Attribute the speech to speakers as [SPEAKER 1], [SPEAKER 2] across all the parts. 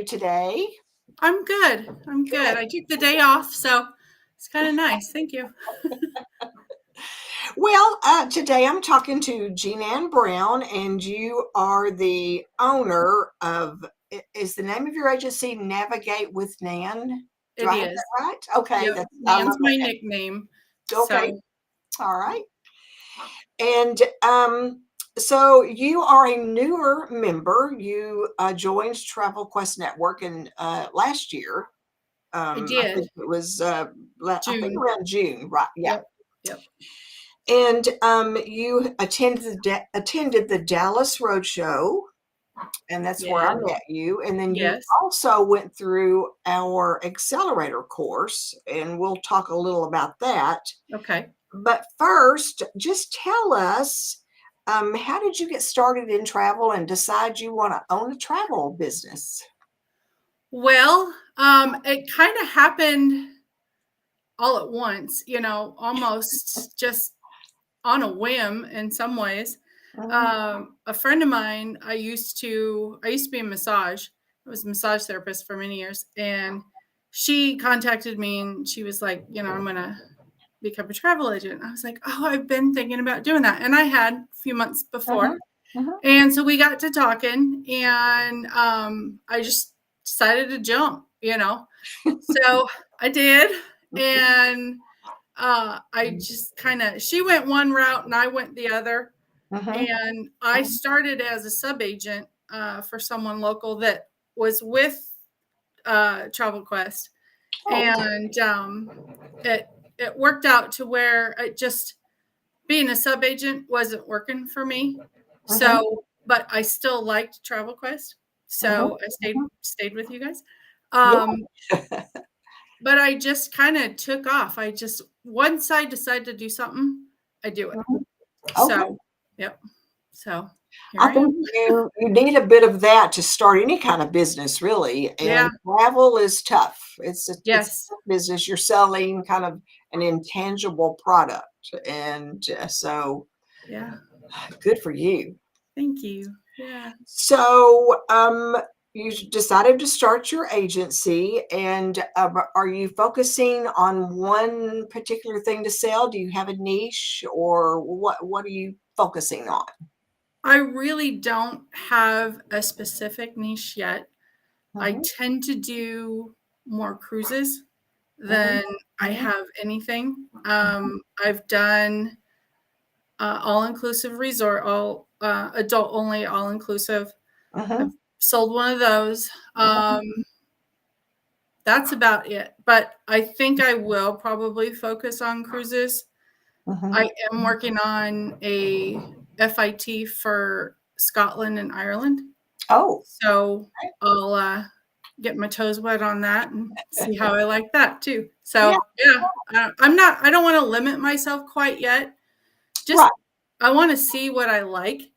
[SPEAKER 1] Today?
[SPEAKER 2] I'm good. I took the day off, so it's kind of nice. Thank you.
[SPEAKER 1] Well, today I'm talking to Jeanan Brown, and you are the owner of, is the name of your agency Navigate with Nan? Do
[SPEAKER 2] It
[SPEAKER 1] I have
[SPEAKER 2] is.
[SPEAKER 1] that right? Okay,
[SPEAKER 2] Yep.
[SPEAKER 1] I love
[SPEAKER 2] Nan's my
[SPEAKER 1] that.
[SPEAKER 2] nickname.
[SPEAKER 1] Okay,
[SPEAKER 2] So
[SPEAKER 1] all right. And so you are a newer member. You joined Travel Quest Network in last year.
[SPEAKER 2] I
[SPEAKER 1] I
[SPEAKER 2] did.
[SPEAKER 1] think it was, I think
[SPEAKER 2] June.
[SPEAKER 1] around June, right? Yeah.
[SPEAKER 2] Yep.
[SPEAKER 1] And you attended the Dallas Roadshow, and that's where I
[SPEAKER 2] Yeah.
[SPEAKER 1] met you. And then you
[SPEAKER 2] Yes.
[SPEAKER 1] also went through our Accelerator course, and we'll talk a little about that.
[SPEAKER 2] Okay.
[SPEAKER 1] But first, just tell us, how did you get started in travel and decide you want to own a travel business?
[SPEAKER 2] Well, it kind of happened all at once, almost just on a whim in some ways. A friend of mine, I used to be in massage. I was a massage therapist for many years, and she contacted me and she was like, I'm gonna become a travel agent. I was like, oh, I've been thinking about doing that, and I had a few months before, and so we got to talking, and I just decided to jump, So I did, and I just she went one route and I went the other. And I started as a sub agent for someone local that was with Travel Quest. And it worked out to where it just being a sub agent wasn't working for me. So, but I still liked Travel Quest. So I stayed with you guys. But I just kind of took off. Once I decide to do something, I do it. So, yep. So here
[SPEAKER 1] I
[SPEAKER 2] I am.
[SPEAKER 1] think you need a bit of that to start any kind of business, really.
[SPEAKER 2] Yeah.
[SPEAKER 1] And travel is tough. It's a
[SPEAKER 2] Yes.
[SPEAKER 1] tough business. You're selling kind of an intangible product, and so
[SPEAKER 2] Yeah.
[SPEAKER 1] good for you.
[SPEAKER 2] Thank you. Yeah.
[SPEAKER 1] So, you decided to start your agency, and are you focusing on one particular thing to sell? Do you have a niche, or what are you focusing on?
[SPEAKER 2] I really don't have a specific niche yet. I tend to do more cruises than I have anything. I've done all-inclusive resort, all adult only, all-inclusive. I've sold one of those. That's about it. But I think I will probably focus on cruises. I am working on a FIT for Scotland and Ireland.
[SPEAKER 1] Oh,
[SPEAKER 2] So I'll get my toes wet on that and see how I like that too. So yeah, I don't want to limit myself quite yet. Just
[SPEAKER 1] right.
[SPEAKER 2] I want to see what I like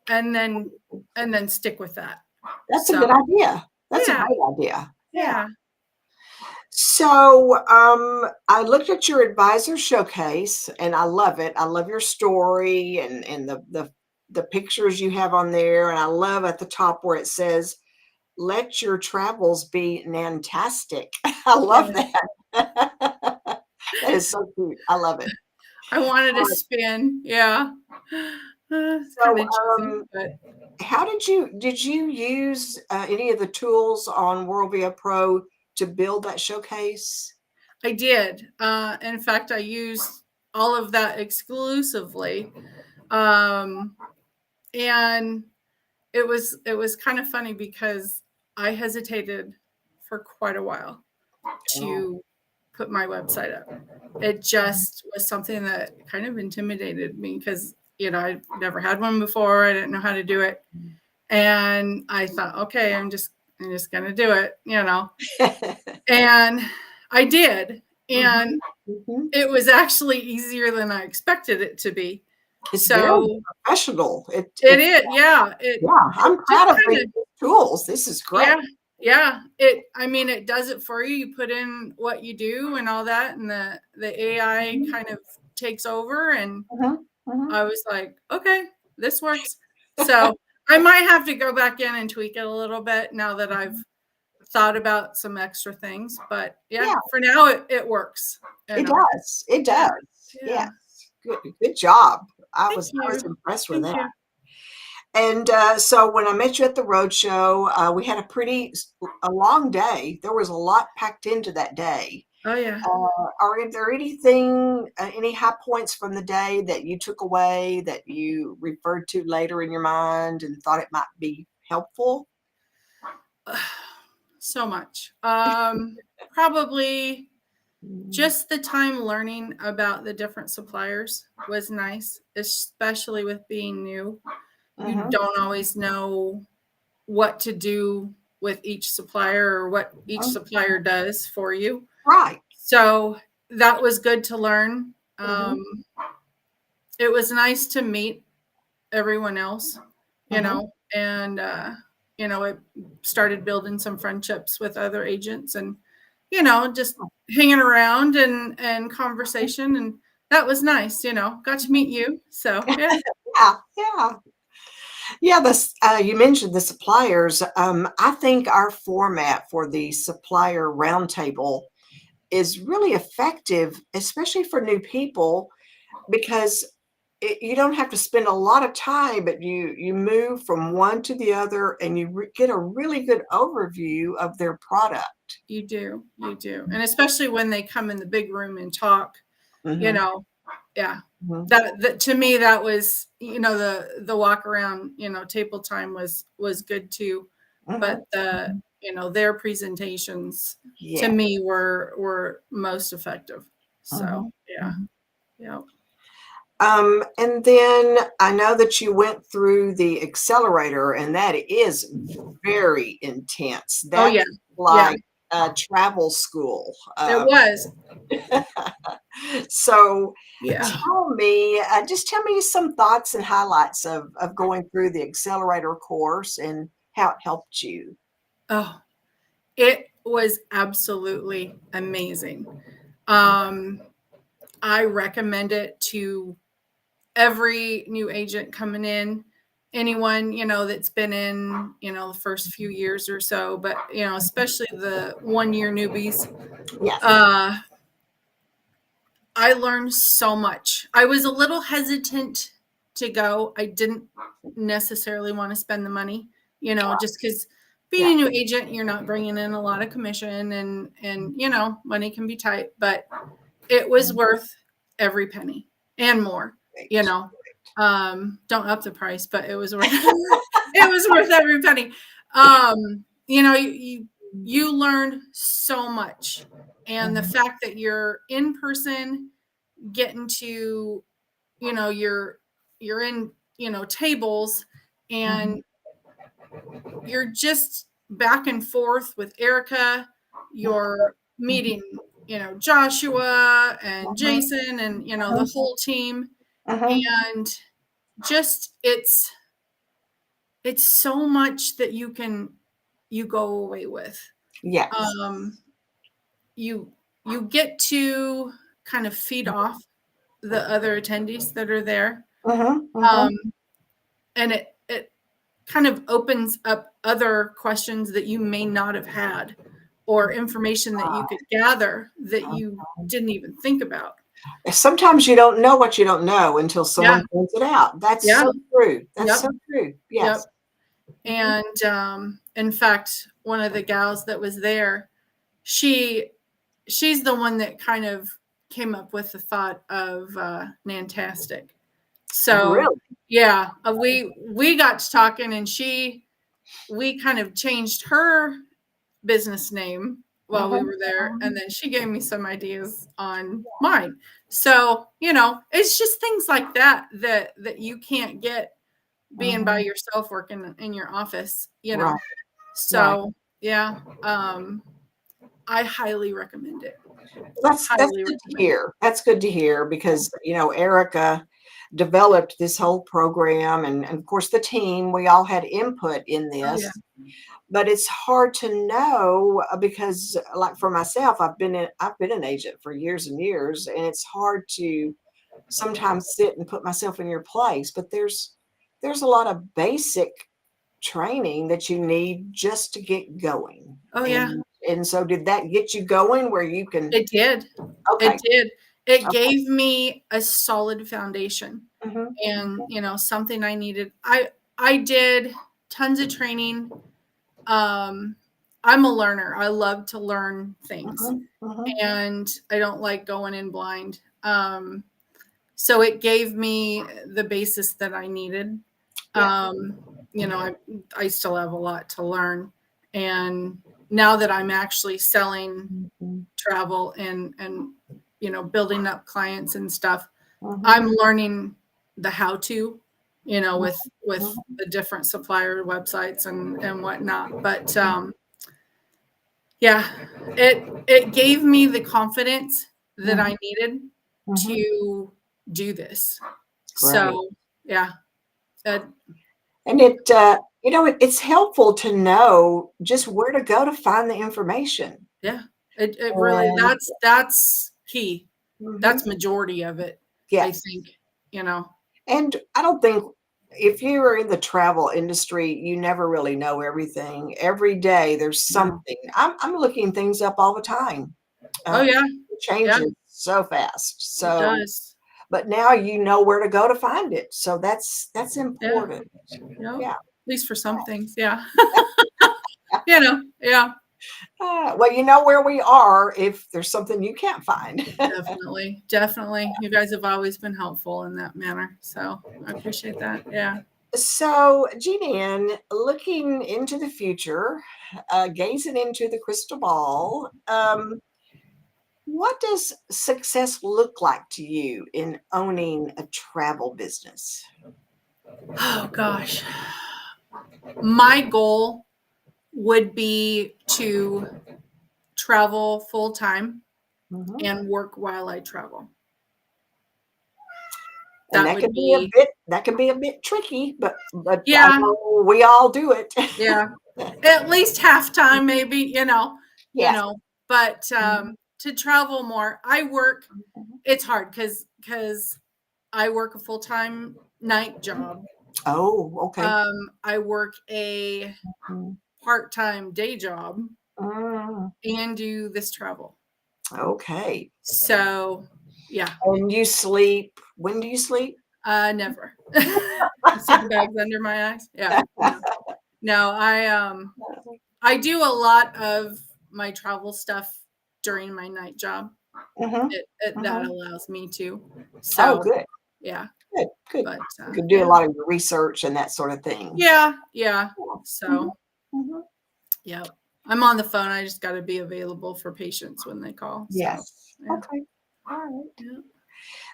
[SPEAKER 2] and then stick with that.
[SPEAKER 1] That's a good idea. That's a
[SPEAKER 2] Yeah.
[SPEAKER 1] great idea.
[SPEAKER 2] Yeah.
[SPEAKER 1] So, I looked at your advisor showcase and I love it. I love your story and the pictures you have on there. And I love at the top where it says, let your travels be nantastic. I love that. That is so cute. I love it.
[SPEAKER 2] I wanted to spin. Yeah. It's kind of cheesy, but
[SPEAKER 1] How did you use any of the tools on WorldVia Pro to build that showcase?
[SPEAKER 2] I did. In fact, I used all of that exclusively. And it was kind of funny because I hesitated for quite a while to put my website up. It just was something that kind of intimidated me because I never had one before. I didn't know how to do it, and I thought, okay, I'm just gonna do it, and I did, and it was actually easier than I expected it to be.
[SPEAKER 1] It's very professional.
[SPEAKER 2] It is, yeah.
[SPEAKER 1] I'm proud of these tools. This is great.
[SPEAKER 2] Yeah. It does it for you. You put in what you do and all that, and the AI kind of takes over. And I was like, okay, this works. So I might have to go back in and tweak it a little bit now that I've thought about some extra things, but yeah,
[SPEAKER 1] Yeah,
[SPEAKER 2] for now it works. You
[SPEAKER 1] it
[SPEAKER 2] know.
[SPEAKER 1] does. It
[SPEAKER 2] Yeah.
[SPEAKER 1] does.
[SPEAKER 2] Yeah.
[SPEAKER 1] Yes. Good job.
[SPEAKER 2] Thank
[SPEAKER 1] I was
[SPEAKER 2] you.
[SPEAKER 1] impressed with
[SPEAKER 2] Thank
[SPEAKER 1] that.
[SPEAKER 2] you.
[SPEAKER 1] And so when I met you at the roadshow, we had a long day. There was a lot packed into that day.
[SPEAKER 2] Oh yeah.
[SPEAKER 1] Are there anything, any high points from the day that you took away that you referred to later in your mind and thought it might be helpful?
[SPEAKER 2] So much. Probably
[SPEAKER 1] Mm-hmm.
[SPEAKER 2] just the time learning about the different suppliers was nice, especially with being new. You don't always know what to do with each supplier or what each supplier does for you.
[SPEAKER 1] Right.
[SPEAKER 2] So that was good to learn.
[SPEAKER 1] Mm-hmm.
[SPEAKER 2] It was nice to meet everyone else, you
[SPEAKER 1] Mm-hmm.
[SPEAKER 2] know, and, it started building some friendships with other agents and, just hanging around and conversation. And that was nice, got to meet you. So, yeah.
[SPEAKER 1] Yeah. Yeah. Yeah, you mentioned the suppliers. I think our format for the Supplier Roundtable is really effective, especially for new people, because you don't have to spend a lot of time, but you move from one to the other, and you get a really good overview of their product.
[SPEAKER 2] You do. You do. And especially when they come in the big room and talk, you
[SPEAKER 1] Hmm.
[SPEAKER 2] know, yeah.
[SPEAKER 1] Hmm.
[SPEAKER 2] That to me, that was, the walk around, table time was good too. But
[SPEAKER 1] Hmm.
[SPEAKER 2] their presentations to
[SPEAKER 1] Yeah.
[SPEAKER 2] me were most effective. So
[SPEAKER 1] Hmm.
[SPEAKER 2] yeah. Yeah.
[SPEAKER 1] And then I know that you went through the accelerator, and that is very intense.
[SPEAKER 2] Oh yeah.
[SPEAKER 1] That's
[SPEAKER 2] Yeah.
[SPEAKER 1] like a travel school.
[SPEAKER 2] It was.
[SPEAKER 1] So
[SPEAKER 2] Yeah.
[SPEAKER 1] just tell me some thoughts and highlights of going through the accelerator course and how it helped you.
[SPEAKER 2] Oh, it was absolutely amazing. Um, I recommend it to every new agent coming in, anyone, that's been in, the first few years or so, but, especially the 1 year newbies.
[SPEAKER 1] Yes.
[SPEAKER 2] Uh, I learned so much. I was a little hesitant to go. I didn't necessarily want to spend the money, just because being
[SPEAKER 1] Yeah.
[SPEAKER 2] a new agent, you're not bringing in a lot of commission and, money can be tight, but it was worth every penny and more, you
[SPEAKER 1] Great.
[SPEAKER 2] know. Don't up the price, but it was worth it was worth every penny. You learned so much. And the
[SPEAKER 1] Mhm.
[SPEAKER 2] fact that you're in person, getting to, you're in, tables,
[SPEAKER 1] Mhm.
[SPEAKER 2] and you're just back and forth with Erica. You're meeting, Joshua and
[SPEAKER 1] Mhm.
[SPEAKER 2] Jason and, the
[SPEAKER 1] Mhm.
[SPEAKER 2] whole team.
[SPEAKER 1] Mhm.
[SPEAKER 2] And just it's so much that you go away with.
[SPEAKER 1] Yes.
[SPEAKER 2] Um, you you get to kind of feed off the other attendees that are there.
[SPEAKER 1] Mhm.
[SPEAKER 2] Um,
[SPEAKER 1] Mhm.
[SPEAKER 2] and it kind of opens up other questions that you may not have had, or information that you could gather that you didn't even think about.
[SPEAKER 1] Sometimes you don't know what you don't know until
[SPEAKER 2] Yeah.
[SPEAKER 1] someone points it out. That's
[SPEAKER 2] Yeah.
[SPEAKER 1] so true. That's
[SPEAKER 2] Yep.
[SPEAKER 1] so true.
[SPEAKER 2] Yep.
[SPEAKER 1] Yes. Mhm.
[SPEAKER 2] And in fact, one of the gals that was there, she she's the one that kind of came up with the thought of Nantastic. So
[SPEAKER 1] Really?
[SPEAKER 2] yeah, we got to talking, and we kind of changed her business name while we
[SPEAKER 1] Mhm.
[SPEAKER 2] were there,
[SPEAKER 1] Mhm.
[SPEAKER 2] and then she gave me some ideas on mine. So it's just things like that you can't get being by
[SPEAKER 1] Mhm.
[SPEAKER 2] yourself working in your office.
[SPEAKER 1] Right. Right.
[SPEAKER 2] So yeah, I highly recommend it.
[SPEAKER 1] That's
[SPEAKER 2] Highly
[SPEAKER 1] good to
[SPEAKER 2] recommend it.
[SPEAKER 1] hear. That's good to hear because, Erica developed this whole program and of course the team, we all had input in
[SPEAKER 2] Oh yeah.
[SPEAKER 1] this, but it's hard to know because like for myself, I've been an agent for years and years, and it's hard to sometimes sit and put myself in your place, but there's a lot of basic training that you need just to get going.
[SPEAKER 2] Oh, yeah.
[SPEAKER 1] And so did that get you going where you can?
[SPEAKER 2] It did.
[SPEAKER 1] Okay.
[SPEAKER 2] It did. It
[SPEAKER 1] Okay.
[SPEAKER 2] gave me a solid foundation
[SPEAKER 1] Mm-hmm.
[SPEAKER 2] and, something I needed. I did tons of training. I'm a learner. I love to learn things.
[SPEAKER 1] Mm-hmm. Mm-hmm.
[SPEAKER 2] And I don't like going in blind. So it gave me the basis that I needed.
[SPEAKER 1] Yeah.
[SPEAKER 2] I still have a lot to learn. And now that I'm actually selling
[SPEAKER 1] Mm-hmm.
[SPEAKER 2] travel and building up clients and stuff,
[SPEAKER 1] Mm-hmm.
[SPEAKER 2] I'm learning the how-to, with
[SPEAKER 1] Mm-hmm.
[SPEAKER 2] the different supplier websites and whatnot. But yeah, it gave me the confidence that I needed
[SPEAKER 1] Mm-hmm.
[SPEAKER 2] to do this.
[SPEAKER 1] Great.
[SPEAKER 2] So yeah.
[SPEAKER 1] And it's helpful to know just where to go to find the information.
[SPEAKER 2] Yeah, it really, that's key.
[SPEAKER 1] Mm-hmm.
[SPEAKER 2] That's majority of it, I
[SPEAKER 1] Yes.
[SPEAKER 2] think,
[SPEAKER 1] And I don't think if you are in the travel industry, you never really know everything. Every day there's something. I'm looking things up all the time.
[SPEAKER 2] Oh, yeah.
[SPEAKER 1] It changes so fast.
[SPEAKER 2] It
[SPEAKER 1] So,
[SPEAKER 2] does.
[SPEAKER 1] but now you know where to go to find it. So that's important.
[SPEAKER 2] Yeah.
[SPEAKER 1] Yeah.
[SPEAKER 2] At least for some things. Yeah. Yeah.
[SPEAKER 1] Well, you know where we are if there's something you can't find.
[SPEAKER 2] Definitely. You guys have always been helpful in that manner. So I appreciate that. Yeah.
[SPEAKER 1] So, Jeanan, looking into the future, gazing into the crystal ball, what does success look like to you in owning a travel business?
[SPEAKER 2] Oh, gosh. My goal would be to travel full time
[SPEAKER 1] Mhm.
[SPEAKER 2] and work while I travel.
[SPEAKER 1] And
[SPEAKER 2] That
[SPEAKER 1] that
[SPEAKER 2] would
[SPEAKER 1] can be
[SPEAKER 2] be,
[SPEAKER 1] a bit tricky, but I
[SPEAKER 2] yeah,
[SPEAKER 1] know we all do it.
[SPEAKER 2] yeah. At least half time, maybe,
[SPEAKER 1] Yes.
[SPEAKER 2] but
[SPEAKER 1] Mhm.
[SPEAKER 2] to travel more, it's hard because I work a full-time night job.
[SPEAKER 1] Oh, okay.
[SPEAKER 2] I work a
[SPEAKER 1] Mhm.
[SPEAKER 2] part-time day job
[SPEAKER 1] Mm,
[SPEAKER 2] and do this travel.
[SPEAKER 1] okay.
[SPEAKER 2] So, yeah,
[SPEAKER 1] And you sleep. When do you sleep?
[SPEAKER 2] never. Super bags under my eyes. Yeah. No, I do a lot of my travel stuff during my night job.
[SPEAKER 1] Mhm.
[SPEAKER 2] That
[SPEAKER 1] Mhm.
[SPEAKER 2] allows me to.
[SPEAKER 1] Oh,
[SPEAKER 2] So,
[SPEAKER 1] good.
[SPEAKER 2] yeah,
[SPEAKER 1] Good. Good.
[SPEAKER 2] but
[SPEAKER 1] You can do a
[SPEAKER 2] yeah.
[SPEAKER 1] lot of your research and that sort of thing.
[SPEAKER 2] Yeah.
[SPEAKER 1] Mhm.
[SPEAKER 2] So,
[SPEAKER 1] Mhm.
[SPEAKER 2] yeah. I'm on the phone. I just got to be available for patients when they call. So,
[SPEAKER 1] Yes.
[SPEAKER 2] yeah.
[SPEAKER 1] Okay. All right.
[SPEAKER 2] Yeah.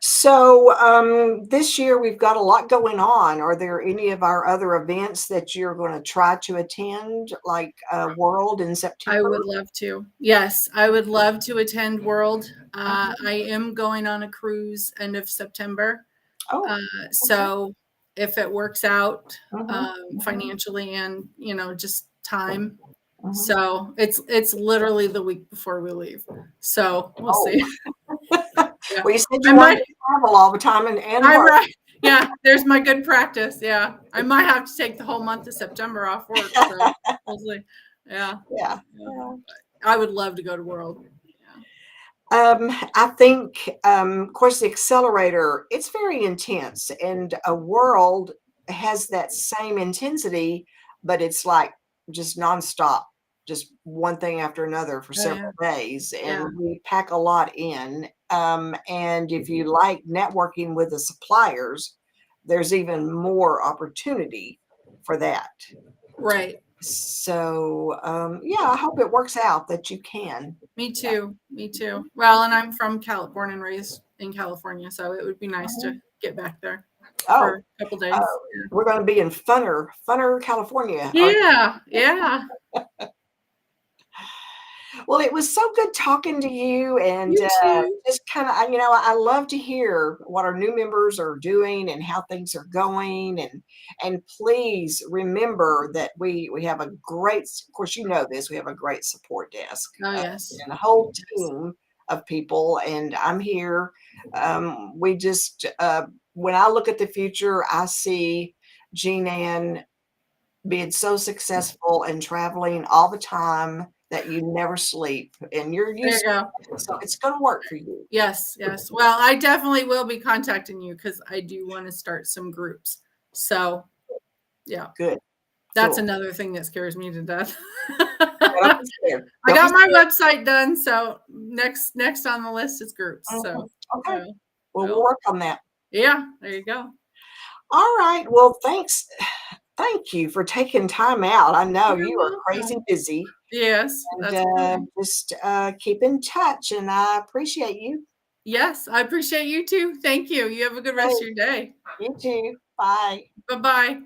[SPEAKER 1] So this year we've got a lot going on. Are there any of our other events that you're going to try to attend, like World in
[SPEAKER 2] I
[SPEAKER 1] September?
[SPEAKER 2] would love to. Yes, I would love to attend World.
[SPEAKER 1] Mhm.
[SPEAKER 2] I am going on a cruise end of September.
[SPEAKER 1] Oh, okay.
[SPEAKER 2] So if it works out
[SPEAKER 1] Mhm. Mhm.
[SPEAKER 2] financially and just time,
[SPEAKER 1] Mhm.
[SPEAKER 2] so it's literally the week before we leave. So we'll
[SPEAKER 1] Oh,
[SPEAKER 2] see. Yeah,
[SPEAKER 1] well, you said
[SPEAKER 2] I
[SPEAKER 1] you wanted
[SPEAKER 2] might.
[SPEAKER 1] to travel all the time and
[SPEAKER 2] I'm
[SPEAKER 1] work.
[SPEAKER 2] right. Yeah, there's my good practice. Yeah, I might have to take the whole month of September off work. So we'll see. Yeah,
[SPEAKER 1] Yeah.
[SPEAKER 2] yeah.
[SPEAKER 1] Yeah.
[SPEAKER 2] I would love to go to World. Yeah.
[SPEAKER 1] I think, of course, the Accelerator, it's very intense, and a World has that same intensity, but it's like just nonstop, just one thing after another for
[SPEAKER 2] Oh yeah.
[SPEAKER 1] several days,
[SPEAKER 2] Yeah.
[SPEAKER 1] and we pack a lot in. And if you like networking with the suppliers, there's even more opportunity for that.
[SPEAKER 2] Right.
[SPEAKER 1] So, yeah, I hope it works out that you can.
[SPEAKER 2] Me too. Me too. Well, and I'm from California and raised in California, so it would be nice
[SPEAKER 1] Mhm.
[SPEAKER 2] to get back there for
[SPEAKER 1] Oh,
[SPEAKER 2] a couple days.
[SPEAKER 1] we're going to be in Funner, California.
[SPEAKER 2] Yeah. Yeah.
[SPEAKER 1] Well, it was so good talking to you, and
[SPEAKER 2] You too.
[SPEAKER 1] just kind of, I love to hear what our new members are doing and how things are going, and please remember that we have a great, of course, you know this, we have a great support desk
[SPEAKER 2] Oh yes.
[SPEAKER 1] and a whole
[SPEAKER 2] Yes.
[SPEAKER 1] team of people, and I'm here. We just when I look at the future, I see Jean Ann being so successful and traveling all the time that you never sleep, and you're
[SPEAKER 2] There you
[SPEAKER 1] used
[SPEAKER 2] go.
[SPEAKER 1] to it, so it's going to work for you.
[SPEAKER 2] Yes, yes. Well, I definitely will be contacting you because I do want to start some groups. So, yeah,
[SPEAKER 1] Good.
[SPEAKER 2] that's
[SPEAKER 1] Cool.
[SPEAKER 2] another thing that scares me to death.
[SPEAKER 1] Don't be scared.
[SPEAKER 2] I
[SPEAKER 1] Don't
[SPEAKER 2] got
[SPEAKER 1] be
[SPEAKER 2] my
[SPEAKER 1] scared.
[SPEAKER 2] website done, so next on the list is groups.
[SPEAKER 1] Mhm.
[SPEAKER 2] So,
[SPEAKER 1] Okay.
[SPEAKER 2] well,
[SPEAKER 1] We'll work on that.
[SPEAKER 2] yeah, there you go.
[SPEAKER 1] All right. Well, thanks. Thank you for taking time out. I know
[SPEAKER 2] You're
[SPEAKER 1] you are crazy
[SPEAKER 2] welcome.
[SPEAKER 1] busy,
[SPEAKER 2] Yes,
[SPEAKER 1] and
[SPEAKER 2] that's okay.
[SPEAKER 1] just keep in touch, and I appreciate you.
[SPEAKER 2] Yes, I appreciate you too. Thank you. You have a good rest
[SPEAKER 1] Hey,
[SPEAKER 2] of your day.
[SPEAKER 1] you too. Bye.
[SPEAKER 2] Bye-bye.